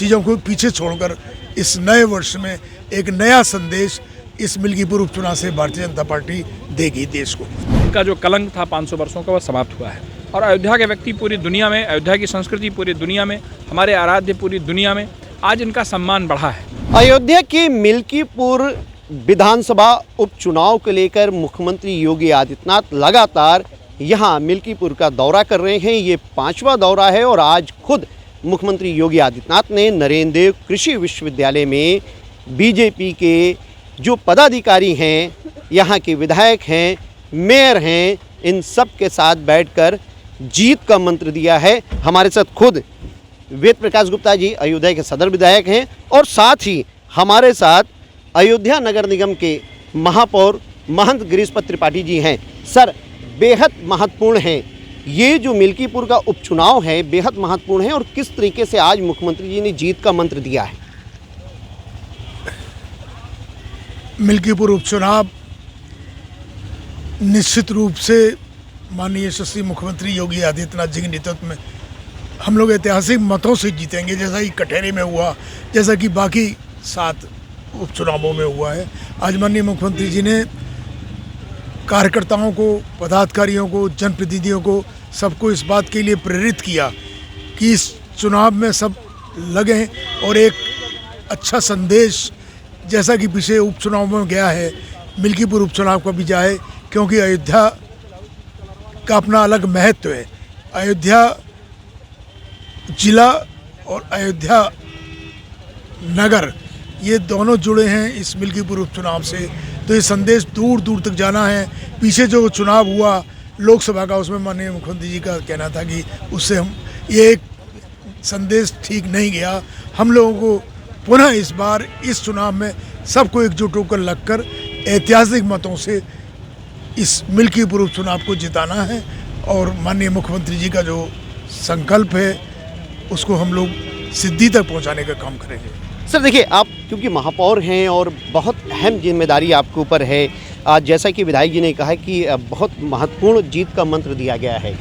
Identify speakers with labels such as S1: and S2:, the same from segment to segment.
S1: चीज़ों को पीछे छोड़कर इस नए वर्ष में एक नया संदेश इस मिल्कीपुर उपचुनाव से भारतीय जनता पार्टी देगी देश को।
S2: उनका जो कलंक था 500 वर्षों का, वह समाप्त हुआ है और अयोध्या के व्यक्ति पूरी दुनिया में, अयोध्या की संस्कृति पूरी दुनिया में, हमारे आराध्य पूरी दुनिया में आज इनका सम्मान बढ़ा है।
S3: अयोध्या के मिल्कीपुर विधानसभा उपचुनाव को लेकर मुख्यमंत्री योगी आदित्यनाथ लगातार यहां मिल्कीपुर का दौरा कर रहे हैं। ये 5वां दौरा है और आज खुद मुख्यमंत्री योगी आदित्यनाथ ने नरेंद्र देव कृषि विश्वविद्यालय में बीजेपी के जो पदाधिकारी हैं, यहाँ के विधायक हैं, मेयर हैं, इन सब के साथ बैठकर जीत का मंत्र दिया है। हमारे साथ खुद वेद प्रकाश गुप्ता जी अयोध्या के सदर विधायक हैं और साथ ही हमारे साथ अयोध्या नगर निगम के महापौर महंत गिरीशपत त्रिपाठी जी हैं। सर, बेहद महत्वपूर्ण है ये जो मिल्कीपुर का उपचुनाव है, बेहद महत्वपूर्ण है और किस तरीके से आज मुख्यमंत्री जी ने जीत का मंत्र दिया है?
S1: मिल्कीपुर उपचुनाव निश्चित रूप से माननीय यशस्वी मुख्यमंत्री योगी आदित्यनाथ जी के नेतृत्व में हम लोग ऐतिहासिक मतों से जीतेंगे, जैसा कि कटहरे में हुआ, जैसा कि बाकी 7 उपचुनावों में हुआ है। आज माननीय मुख्यमंत्री जी ने कार्यकर्ताओं को, पदाधिकारियों को, जनप्रतिनिधियों को, सबको इस बात के लिए प्रेरित किया कि इस चुनाव में सब लगें और एक अच्छा संदेश, जैसा कि पिछले उपचुनाव में गया है, मिल्कीपुर उपचुनाव का भी जाए, क्योंकि अयोध्या का अपना अलग महत्व है। अयोध्या जिला और अयोध्या नगर ये दोनों जुड़े हैं इस मिल्कीपुर उपचुनाव से, तो ये संदेश दूर दूर तक जाना है। पीछे जो चुनाव हुआ लोकसभा का, उसमें माननीय मुख्यमंत्री जी का कहना था कि उससे हम ये एक संदेश ठीक नहीं गया। हम लोगों को पुनः इस बार इस चुनाव में सबको एकजुट होकर लगकर ऐतिहासिक मतों से इस मिल्कीपुर उपचुनाव को जिताना है और माननीय मुख्यमंत्री जी का जो संकल्प है उसको हम लोग सिद्धि तक पहुंचाने का काम करेंगे।
S3: सर देखिए, आप क्योंकि महापौर हैं और बहुत अहम जिम्मेदारी आपके ऊपर है, जैसा कि विधायक जी ने कहा कि बहुत महत्वपूर्ण जीत का मंत्र दिया गया है।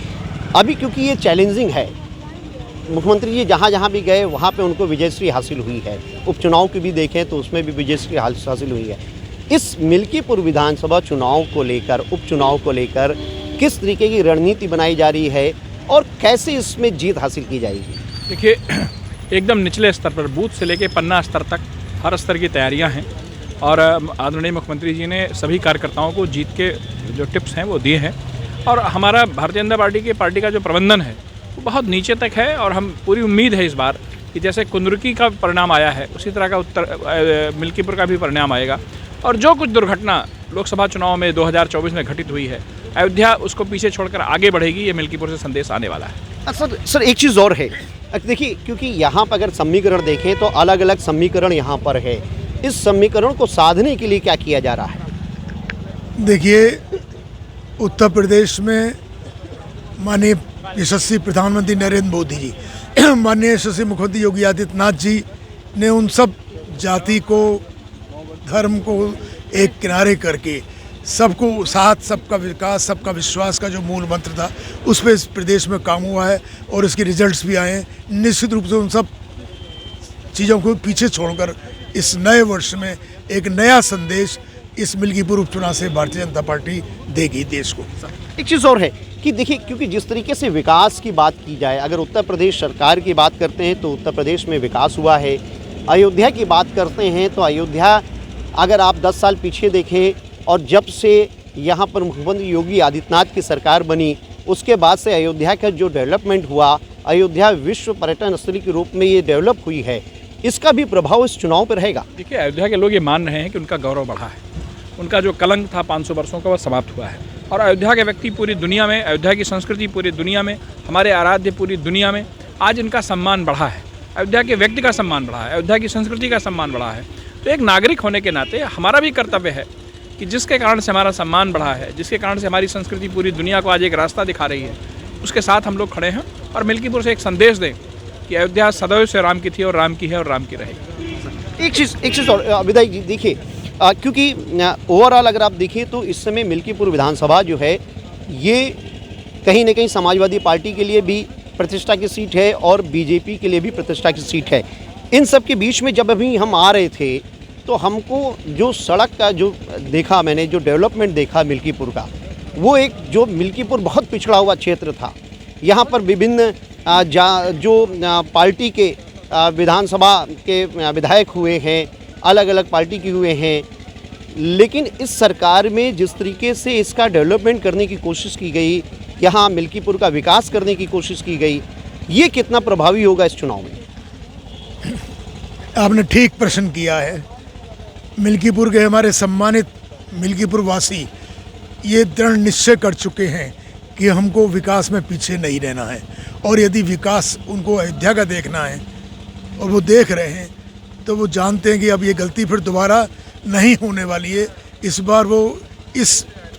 S3: अभी क्योंकि ये चैलेंजिंग है, मुख्यमंत्री जी जहाँ जहाँ भी गए वहाँ पे उनको विजयश्री हासिल हुई है। उपचुनाव की भी देखें तो उसमें भी विजयश्री हासिल हुई है। इस मिल्कीपुर विधानसभा चुनाव को लेकर, उपचुनाव को लेकर किस तरीके की रणनीति बनाई जा रही है और कैसे इसमें जीत हासिल की जाएगी?
S2: देखिए, एकदम निचले स्तर पर, बूथ से लेकर पन्ना स्तर तक हर स्तर की तैयारियां हैं और आदरणीय मुख्यमंत्री जी ने सभी कार्यकर्ताओं को जीत के जो टिप्स हैं वो दिए हैं और हमारा भारतीय जनता पार्टी का जो प्रबंधन है वो बहुत नीचे तक है और हम पूरी उम्मीद है इस बार कि जैसे कुंदरुकी का परिणाम आया है उसी तरह का मिल्कीपुर का भी परिणाम आएगा और जो कुछ दुर्घटना लोकसभा चुनाव में 2024 में घटित हुई है, अयोध्या उसको पीछे छोड़कर आगे बढ़ेगी। ये मिल्कीपुर से संदेश आने वाला है।
S3: सर एक चीज़ और है, देखिए क्योंकि यहाँ पर अगर समीकरण देखें तो अलग अलग समीकरण यहाँ पर है, इस समीकरण को साधने के लिए क्या किया जा रहा है?
S1: देखिए, उत्तर प्रदेश में माननीय यशस्वी प्रधानमंत्री नरेंद्र मोदी जी, माननीय यशस्वी मुख्यमंत्री योगी आदित्यनाथ जी ने उन सब जाति को, धर्म को एक किनारे करके सबको साथ, सबका विकास, सबका विश्वास का जो मूल मंत्र था उस पर इस प्रदेश में काम हुआ है और इसके रिजल्ट्स भी आए हैं। निश्चित रूप से उन सब चीज़ों को पीछे छोड़कर इस नए वर्ष में एक नया संदेश इस मिल्कीपुर उपचुनाव से भारतीय जनता पार्टी देगी देश को।
S3: एक चीज़ और है कि देखिए, क्योंकि जिस तरीके से विकास की बात की जाए, अगर उत्तर प्रदेश सरकार की बात करते हैं तो उत्तर प्रदेश में विकास हुआ है। अयोध्या की बात करते हैं तो अयोध्या, अगर आप 10 साल पीछे देखें और जब से यहाँ पर मुख्यमंत्री योगी आदित्यनाथ की सरकार बनी उसके बाद से अयोध्या का जो डेवलपमेंट हुआ, अयोध्या विश्व पर्यटन स्थली के रूप में ये डेवलप हुई है, इसका भी प्रभाव इस चुनाव पर रहेगा।
S2: देखिए, अयोध्या के लोग ये मान रहे हैं कि उनका गौरव बढ़ा है, उनका जो कलंक था 500 वर्षों का, वह समाप्त हुआ है और अयोध्या के व्यक्ति पूरी दुनिया में, अयोध्या की संस्कृति पूरी दुनिया में, हमारे आराध्य पूरी दुनिया में आज इनका सम्मान बढ़ा है। अयोध्या के व्यक्ति का सम्मान बढ़ा है, अयोध्या की संस्कृति का सम्मान बढ़ा है। तो एक नागरिक होने के नाते हमारा भी कर्तव्य है कि जिसके कारण से हमारा सम्मान बढ़ा है, जिसके कारण से हमारी संस्कृति पूरी दुनिया को आज एक रास्ता दिखा रही है, उसके साथ हम लोग खड़े हैं और मिल्कीपुर से एक संदेश दें कि अयोध्या सदैव से राम की थी और राम की है और राम की रहेगी।
S3: एक चीज़ और विधायक जी देखिए, क्योंकि ओवरऑल अगर आप देखिए तो इस समय मिल्कीपुर विधानसभा जो है ये कहीं ना कहीं समाजवादी पार्टी के लिए भी प्रतिष्ठा की सीट है और बीजेपी के लिए भी प्रतिष्ठा की सीट है। इन सब के बीच में जब अभी हम आ रहे थे तो हमको जो सड़क का जो देखा, मैंने जो डेवलपमेंट देखा मिल्कीपुर का, वो एक जो मिल्कीपुर बहुत पिछड़ा हुआ क्षेत्र था। यहाँ पर विभिन्न पार्टी के विधानसभा के विधायक हुए हैं, अलग अलग पार्टी के हुए हैं, लेकिन इस सरकार में जिस तरीके से इसका डेवलपमेंट करने की कोशिश की गई, यहाँ मिल्कीपुर का विकास करने की कोशिश की गई, ये कितना प्रभावी होगा इस चुनाव में?
S1: आपने ठीक प्रश्न किया है। मिल्कीपुर के हमारे सम्मानित मिल्कीपुर वासी ये दृढ़ निश्चय कर चुके हैं कि हमको विकास में पीछे नहीं रहना है, और यदि विकास उनको अयोध्या का देखना है और वो देख रहे हैं तो वो जानते हैं कि अब ये गलती फिर दोबारा नहीं होने वाली है। इस बार वो इस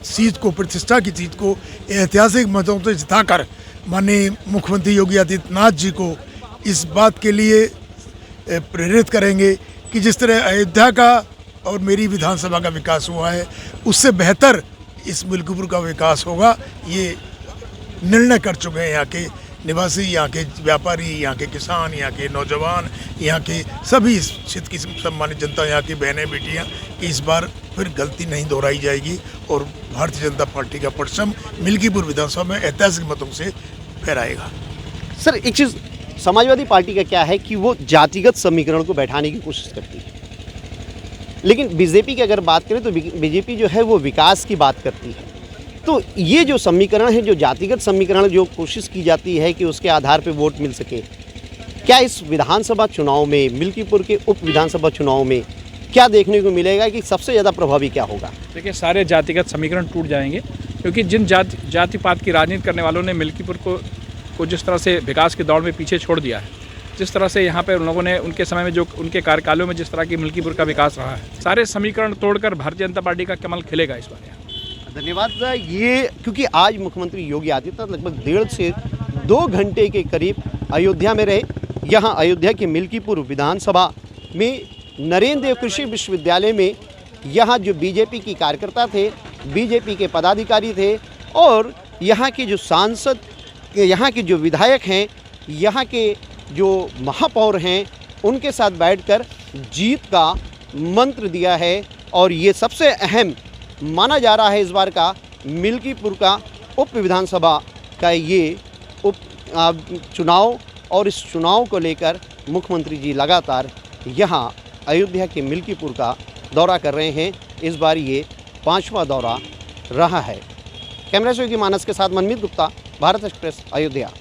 S1: सीट को, प्रतिष्ठा की सीट को ऐतिहासिक मतों से जिताकर माननीय मुख्यमंत्री योगी आदित्यनाथ जी को इस बात के लिए प्रेरित करेंगे कि जिस तरह अयोध्या का और मेरी विधानसभा का विकास हुआ है, उससे बेहतर इस मिल्कीपुर का विकास होगा। ये निर्णय कर चुके हैं यहाँ के निवासी, यहाँ के व्यापारी, यहाँ के किसान, यहाँ के नौजवान, यहाँ के सभी इस क्षेत्र की सम्मानित जनता, यहाँ की बहनें बेटियाँ, कि इस बार फिर गलती नहीं दोहराई जाएगी और भारतीय जनता पार्टी का परचम मिल्कीपुर विधानसभा में ऐतिहासिक मतों से फहराएगा।
S3: सर, एक चीज़ समाजवादी पार्टी का क्या है कि वो जातिगत समीकरण को बैठाने की कोशिश करती है, लेकिन बीजेपी की अगर बात करें तो बीजेपी जो है वो विकास की बात करती है। तो ये जो समीकरण है, जो जातिगत समीकरण जो कोशिश की जाती है कि उसके आधार पे वोट मिल सके, क्या इस विधानसभा चुनाव में, मिल्कीपुर के उप विधानसभा चुनाव में क्या देखने को मिलेगा कि सबसे ज़्यादा प्रभावी क्या होगा?
S2: देखिए, सारे जातिगत समीकरण टूट जाएंगे, क्योंकि जिन जाति पात की राजनीति करने वालों ने मिल्कीपुर को जिस तरह से विकास की दौड़ में पीछे छोड़ दिया है, जिस तरह से यहाँ पे उन लोगों ने उनके समय में जो उनके कार्यकालों में जिस तरह की मिल्कीपुर का विकास रहा है, सारे समीकरण तोड़कर भारतीय जनता पार्टी का कमल खिलेगा इस बार।
S3: धन्यवाद। ये क्योंकि आज मुख्यमंत्री योगी आदित्यनाथ लगभग 1.5 से 2 घंटे के करीब अयोध्या में रहे। यहाँ अयोध्या के मिल्कीपुर विधानसभा में नरेंद्र देव कृषि विश्वविद्यालय में यहाँ जो बीजेपी की कार्यकर्ता थे, बीजेपी के पदाधिकारी थे और यहाँ के जो सांसद, यहाँ के जो विधायक हैं, यहाँ के जो महापौर हैं, उनके साथ बैठकर जीत का मंत्र दिया है। और ये सबसे अहम माना जा रहा है इस बार का मिल्कीपुर का उप विधानसभा का ये चुनाव, और इस चुनाव को लेकर मुख्यमंत्री जी लगातार यहाँ अयोध्या के मिल्कीपुर का दौरा कर रहे हैं। इस बार ये 5वां दौरा रहा है। कैमरा से मानस के साथ मनमीत गुप्ता, भारत एक्सप्रेस, अयोध्या।